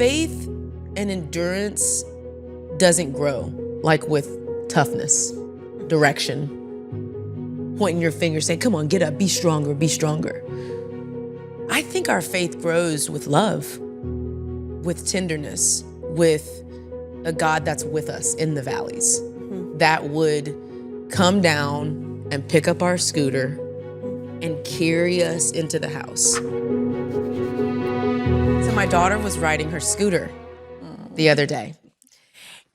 faith and endurance doesn't grow like with toughness, direction, pointing your finger, saying, come on, get up, be stronger, be stronger. I think our faith grows with love, with tenderness, with a God that's with us in the valleys, that would come down and pick up our scooter and carry us into the house. So my daughter was riding her scooter the other day.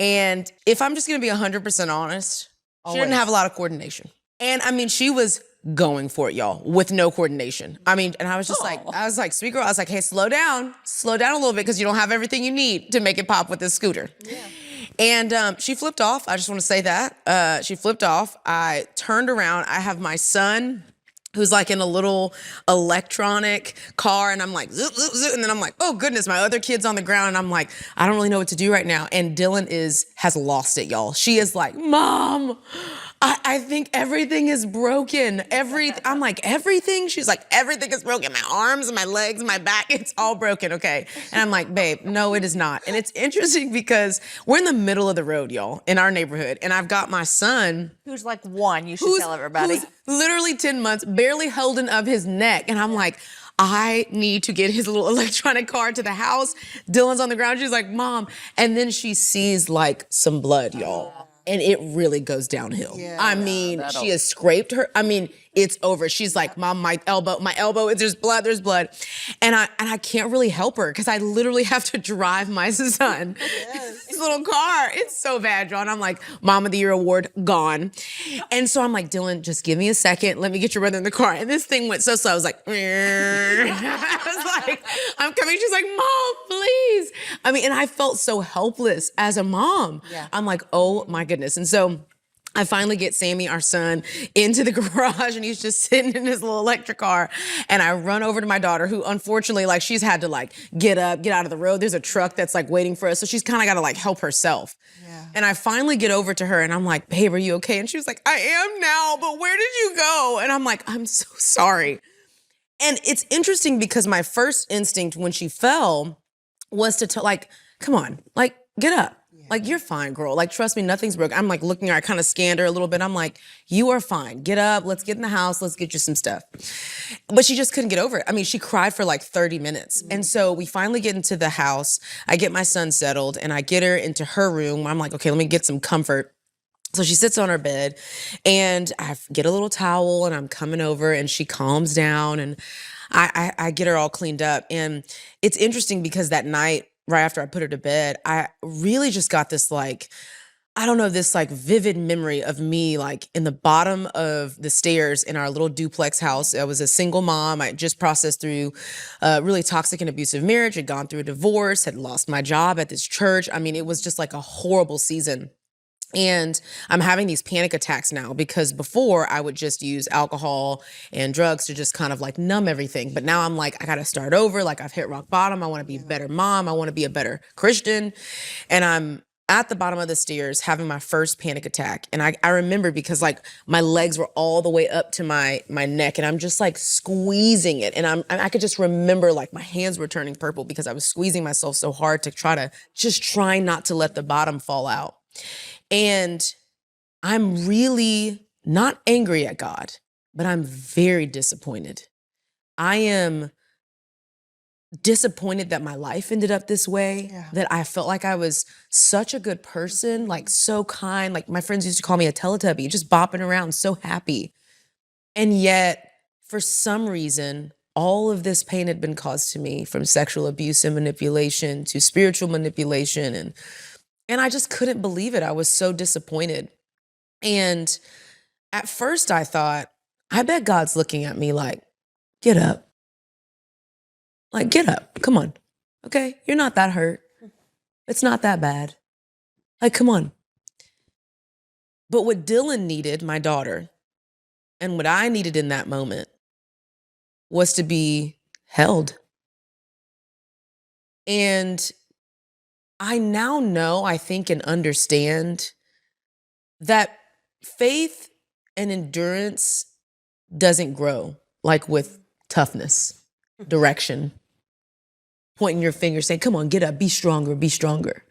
And if I'm just gonna be 100% honest, she didn't have a lot of coordination. And I mean, she was going for it, y'all, with no coordination. I mean, and I was just like, sweet girl, I was like, hey, slow down a little bit, because you don't have everything you need to make it pop with this scooter. Yeah. And she flipped off. I just want to say that. She flipped off. I turned around. I have my son, who's like in a little electronic car, and I'm like, zoop, zoop, zoop. And then I'm like, oh goodness, my other kid's on the ground, and I'm like, I don't really know what to do right now. And Dylan has lost it, y'all. She is like, Mom, I think everything is broken. I'm like, everything? She's like, everything is broken. My arms, my legs, my back, it's all broken, okay? And I'm like, babe, no, it is not. And it's interesting because we're in the middle of the road, y'all, in our neighborhood. And I've got my son. Who's like one, you should tell everybody. Who's literally 10 months, barely holding up his neck. And I'm like, I need to get his little electronic car to the house. Dylan's on the ground. She's like, Mom. And then she sees like some blood, y'all. And it really goes downhill. Yeah, I mean, she has scraped her. I mean, it's over. She's like, Mom, my elbow, there's blood. And I can't really help her because I literally have to drive my son. His little car. It's so bad, John. I'm like, Mom of the Year award, gone. And so I'm like, Dylan, just give me a second. Let me get your brother in the car. And this thing went so slow. I was like, I was like, I'm coming. She's like, Mom, please. I mean, and I felt so helpless as a mom. Yeah. I'm like, oh my goodness. And so I finally get Sammy, our son, into the garage, and he's just sitting in his little electric car. And I run over to my daughter, who unfortunately, like, she's had to like get up, get out of the road. There's a truck that's like waiting for us. So she's kind of got to like help herself. Yeah. And I finally get over to her and I'm like, babe, are you okay? And she was like, I am now, but where did you go? And I'm like, I'm so sorry. And it's interesting because my first instinct when she fell was to like, come on, like, get up. Like, you're fine, girl. Like, trust me, nothing's broken. I'm like looking at her, I kind of scanned her a little bit. I'm like, you are fine. Get up, let's get in the house, let's get you some stuff. But she just couldn't get over it. I mean, she cried for like 30 minutes. And so we finally get into the house. I get my son settled and I get her into her room. I'm like, okay, let me get some comfort. So she sits on her bed and I get a little towel and I'm coming over and she calms down and I get her all cleaned up. And it's interesting because that night, right after I put her to bed, I really just got this like, I don't know, this like vivid memory of me like in the bottom of the stairs in our little duplex house. I was a single mom. I just processed through a really toxic and abusive marriage, had gone through a divorce, had lost my job at this church. I mean, it was just like a horrible season. And I'm having these panic attacks now because before I would just use alcohol and drugs to just kind of like numb everything. But now I'm like, I got to start over. Like, I've hit rock bottom. I want to be a better mom. I want to be a better Christian. And I'm at the bottom of the stairs having my first panic attack. And I remember because like my legs were all the way up to my neck and I'm just like squeezing it. And I could just remember like my hands were turning purple because I was squeezing myself so hard to try not to let the bottom fall out. And I'm really not angry at God, but I'm very disappointed. I am disappointed that my life ended up this way, that I felt like I was such a good person, like so kind. Like my friends used to call me a Teletubby, just bopping around, so happy. And yet, for some reason, all of this pain had been caused to me from sexual abuse and manipulation to spiritual manipulation. And I just couldn't believe it. I was so disappointed. And at first I thought, I bet God's looking at me like, get up. Like, get up. Come on. Okay? You're not that hurt. It's not that bad. Like, come on. But what Dylan needed, my daughter, and what I needed in that moment was to be held. And I now know, I think, and understand that faith and endurance doesn't grow like with toughness, direction, pointing your finger saying, come on, get up, be stronger, be stronger.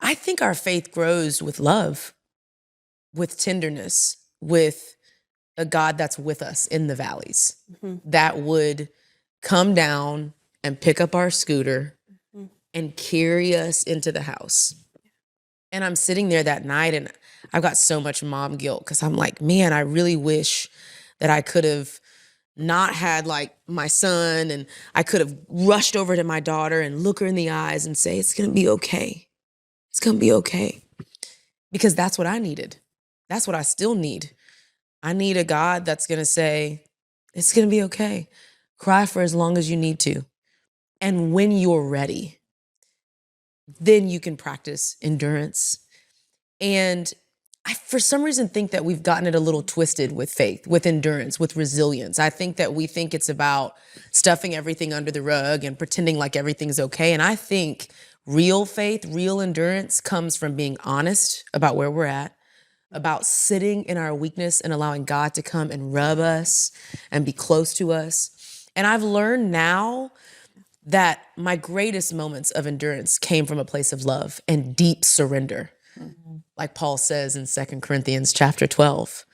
I think our faith grows with love, with tenderness, with a God that's with us in the valleys, that would come down and pick up our scooter and carry us into the house. And I'm sitting there that night and I've got so much mom guilt because I'm like, man, I really wish that I could have not had like my son, and I could have rushed over to my daughter and look her in the eyes and say, it's going to be okay. It's going to be okay. Because that's what I needed. That's what I still need. I need a God that's going to say, it's going to be okay. Cry for as long as you need to. And when you're ready, then you can practice endurance. And I, for some reason, think that we've gotten it a little twisted with faith, with endurance, with resilience. I think that we think it's about stuffing everything under the rug and pretending like everything's okay. And I think real faith, real endurance comes from being honest about where we're at, about sitting in our weakness and allowing God to come and rub us and be close to us. And I've learned now that my greatest moments of endurance came from a place of love and deep surrender. Like Paul says in 2 Corinthians chapter 12,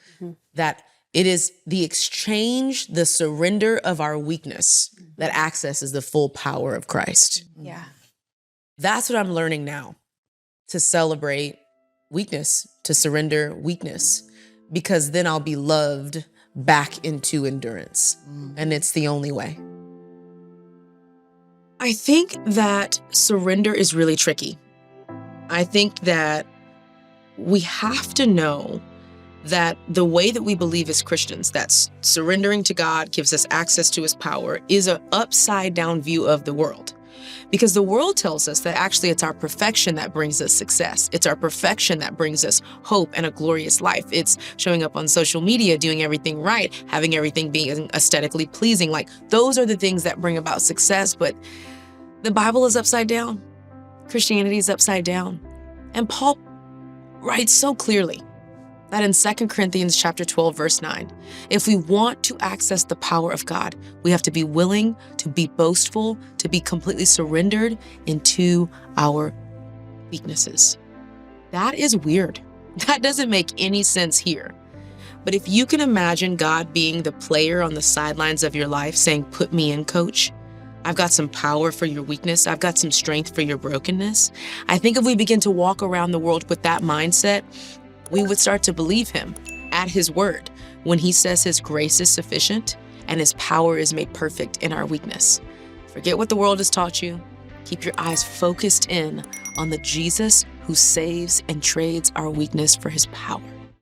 that it is the exchange, the surrender of our weakness that accesses the full power of Christ. Yeah. That's what I'm learning now, to celebrate weakness, to surrender weakness, because then I'll be loved back into endurance. And it's the only way. I think that surrender is really tricky. I think that we have to know that the way that we believe as Christians, that surrendering to God gives us access to his power, is an upside down view of the world. Because the world tells us that actually it's our perfection that brings us success. It's our perfection that brings us hope and a glorious life. It's showing up on social media, doing everything right, having everything being aesthetically pleasing. Like, those are the things that bring about success. But the Bible is upside down. Christianity is upside down. And Paul writes so clearly that in 2 Corinthians chapter 12, verse 9, if we want to access the power of God, we have to be willing to be boastful, to be completely surrendered into our weaknesses. That is weird. That doesn't make any sense here. But if you can imagine God being the player on the sidelines of your life saying, put me in, coach, I've got some power for your weakness. I've got some strength for your brokenness. I think if we begin to walk around the world with that mindset, we would start to believe him at his word when he says his grace is sufficient and his power is made perfect in our weakness. Forget what the world has taught you. Keep your eyes focused in on the Jesus who saves and trades our weakness for his power.